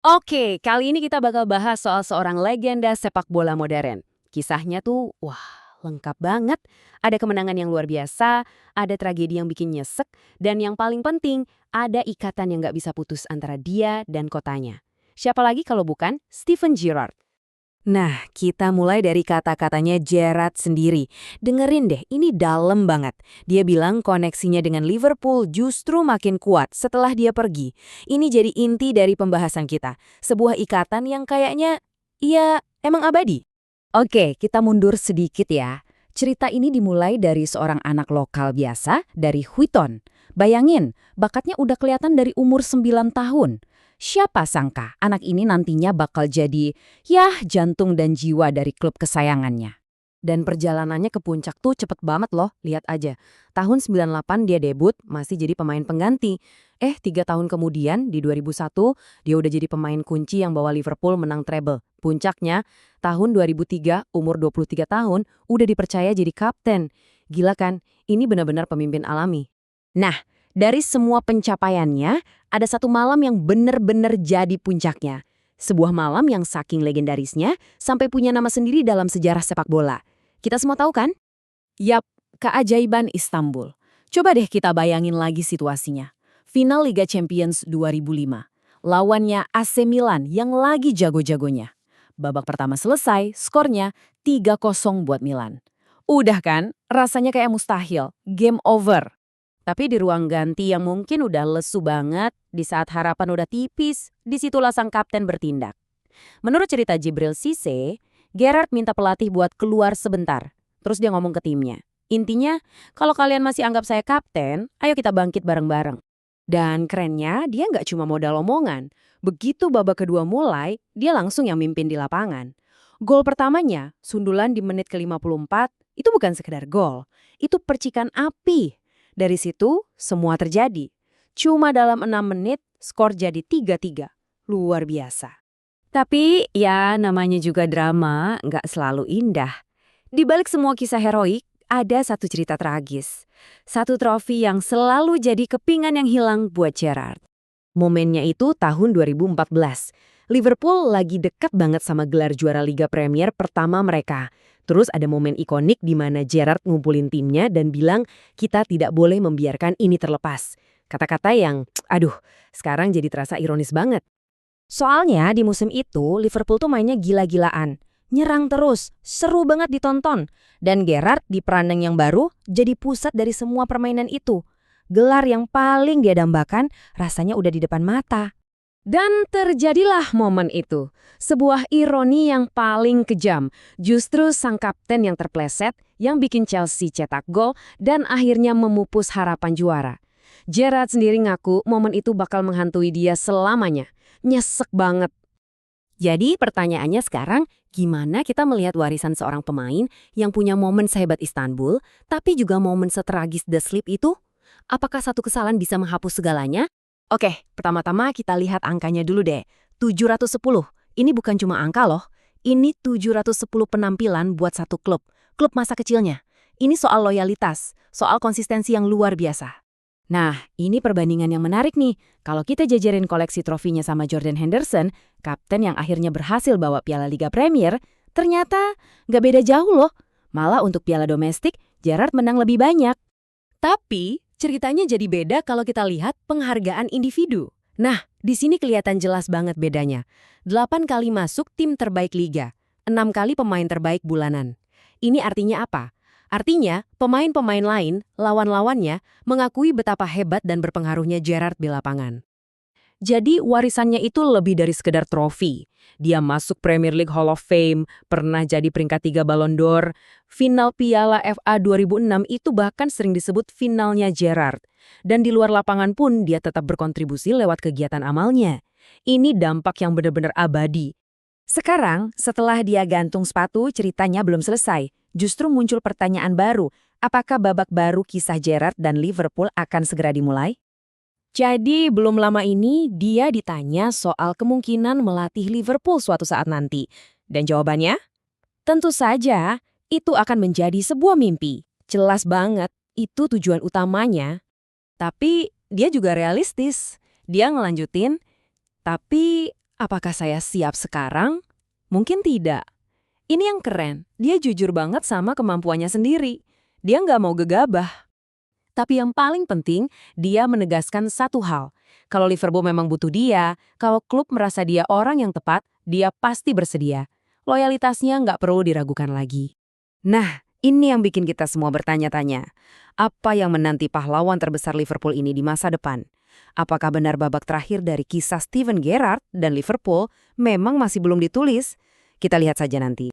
Oke, kali ini kita bakal bahas soal seorang legenda sepak bola modern. Kisahnya tuh, wah, lengkap banget. Ada kemenangan yang luar biasa, ada tragedi yang bikin nyesek, dan yang paling penting, ada ikatan yang nggak bisa putus antara dia dan kotanya. Siapa lagi kalau bukan Steven Gerrard? Nah, kita mulai dari kata-katanya Gerrard sendiri. Dengerin deh, ini dalam banget. Dia bilang koneksinya dengan Liverpool justru makin kuat setelah dia pergi. Ini jadi inti dari pembahasan kita. Sebuah ikatan yang kayaknya, ya, emang abadi. Oke, kita mundur sedikit ya. Cerita ini dimulai dari seorang anak lokal biasa dari Huiton. Bayangin, bakatnya udah kelihatan dari umur 9 tahun. Siapa sangka anak ini nantinya bakal jadi, ya, jantung dan jiwa dari klub kesayangannya. Dan perjalanannya ke puncak tuh cepet banget loh, lihat aja. Tahun 98 dia debut, masih jadi pemain pengganti. 3 tahun kemudian, di 2001, dia udah jadi pemain kunci yang bawa Liverpool menang treble. Puncaknya, tahun 2003, umur 23 tahun, udah dipercaya jadi kapten. Gila kan? Ini benar-benar pemimpin alami. Nah, dari semua pencapaiannya, ada satu malam yang benar-benar jadi puncaknya. Sebuah malam yang saking legendarisnya, sampai punya nama sendiri dalam sejarah sepak bola. Kita semua tahu kan? Yap, keajaiban Istanbul. Coba deh kita bayangin lagi situasinya. Final Liga Champions 2005. Lawannya AC Milan yang lagi jago-jagonya. Babak pertama selesai, skornya 3-0 buat Milan. Udah kan? Rasanya kayak mustahil. Game over. Tapi di ruang ganti yang mungkin udah lesu banget, di saat harapan udah tipis, disitulah sang kapten bertindak. Menurut cerita Jibril Cisse, Gerrard minta pelatih buat keluar sebentar. Terus dia ngomong ke timnya. Intinya, kalau kalian masih anggap saya kapten, ayo kita bangkit bareng-bareng. Dan kerennya, dia nggak cuma modal omongan. Begitu babak kedua mulai, dia langsung yang mimpin di lapangan. Gol pertamanya, sundulan di menit ke-54, itu bukan sekedar gol. Itu percikan api. Dari situ, semua terjadi. Cuma dalam 6 menit, skor jadi 3-3. Luar biasa. Tapi, ya namanya juga drama, nggak selalu indah. Di balik semua kisah heroik, ada satu cerita tragis. Satu trofi yang selalu jadi kepingan yang hilang buat Gerrard. Momennya itu tahun 2014. Liverpool lagi dekat banget sama gelar juara Liga Premier pertama mereka. Terus ada momen ikonik di mana Gerrard ngumpulin timnya dan bilang, kita tidak boleh membiarkan ini terlepas. Kata-kata yang, aduh, sekarang jadi terasa ironis banget. Soalnya di musim itu Liverpool tuh mainnya gila-gilaan. Nyerang terus, seru banget ditonton. Dan Gerrard di peranan yang baru jadi pusat dari semua permainan itu. Gelar yang paling dia dambakan rasanya udah di depan mata. Dan terjadilah momen itu. Sebuah ironi yang paling kejam. Justru sang kapten yang terpleset, yang bikin Chelsea cetak gol dan akhirnya memupus harapan juara. Gerrard sendiri ngaku momen itu bakal menghantui dia selamanya. Nyesek banget. Jadi pertanyaannya sekarang, gimana kita melihat warisan seorang pemain yang punya momen sehebat Istanbul, tapi juga momen setragis The Sleep itu? Apakah satu kesalahan bisa menghapus segalanya? Oke, pertama-tama kita lihat angkanya dulu deh. 710. Ini bukan cuma angka loh. Ini 710 penampilan buat satu klub. Klub masa kecilnya. Ini soal loyalitas, soal konsistensi yang luar biasa. Nah, ini perbandingan yang menarik nih. Kalau kita jajarin koleksi trofinya sama Jordan Henderson, kapten yang akhirnya berhasil bawa Piala Liga Premier, ternyata nggak beda jauh loh. Malah untuk piala domestik, Gerrard menang lebih banyak. Tapi, ceritanya jadi beda kalau kita lihat penghargaan individu. Nah, di sini kelihatan jelas banget bedanya. 8 kali masuk tim terbaik liga, 6 kali pemain terbaik bulanan. Ini artinya apa? Artinya, pemain-pemain lain, lawan-lawannya, mengakui betapa hebat dan berpengaruhnya Gerrard di lapangan. Jadi warisannya itu lebih dari sekedar trofi. Dia masuk Premier League Hall of Fame, pernah jadi peringkat 3 Ballon d'Or. Final Piala FA 2006 itu bahkan sering disebut finalnya Gerrard. Dan di luar lapangan pun dia tetap berkontribusi lewat kegiatan amalnya. Ini dampak yang benar-benar abadi. Sekarang, setelah dia gantung sepatu, ceritanya belum selesai. Justru muncul pertanyaan baru, apakah babak baru kisah Gerrard dan Liverpool akan segera dimulai? Jadi belum lama ini dia ditanya soal kemungkinan melatih Liverpool suatu saat nanti. Dan jawabannya? Tentu saja, itu akan menjadi sebuah mimpi. Jelas banget, itu tujuan utamanya. Tapi dia juga realistis. Dia ngelanjutin, tapi Apakah saya siap sekarang? Mungkin tidak. Ini yang keren, dia jujur banget sama kemampuannya sendiri. Dia nggak mau gegabah. Tapi yang paling penting, dia menegaskan satu hal. Kalau Liverpool memang butuh dia, kalau klub merasa dia orang yang tepat, dia pasti bersedia. Loyalitasnya nggak perlu diragukan lagi. Nah, ini yang bikin kita semua bertanya-tanya. Apa yang menanti pahlawan terbesar Liverpool ini di masa depan? Apakah benar babak terakhir dari kisah Steven Gerrard dan Liverpool memang masih belum ditulis? Kita lihat saja nanti.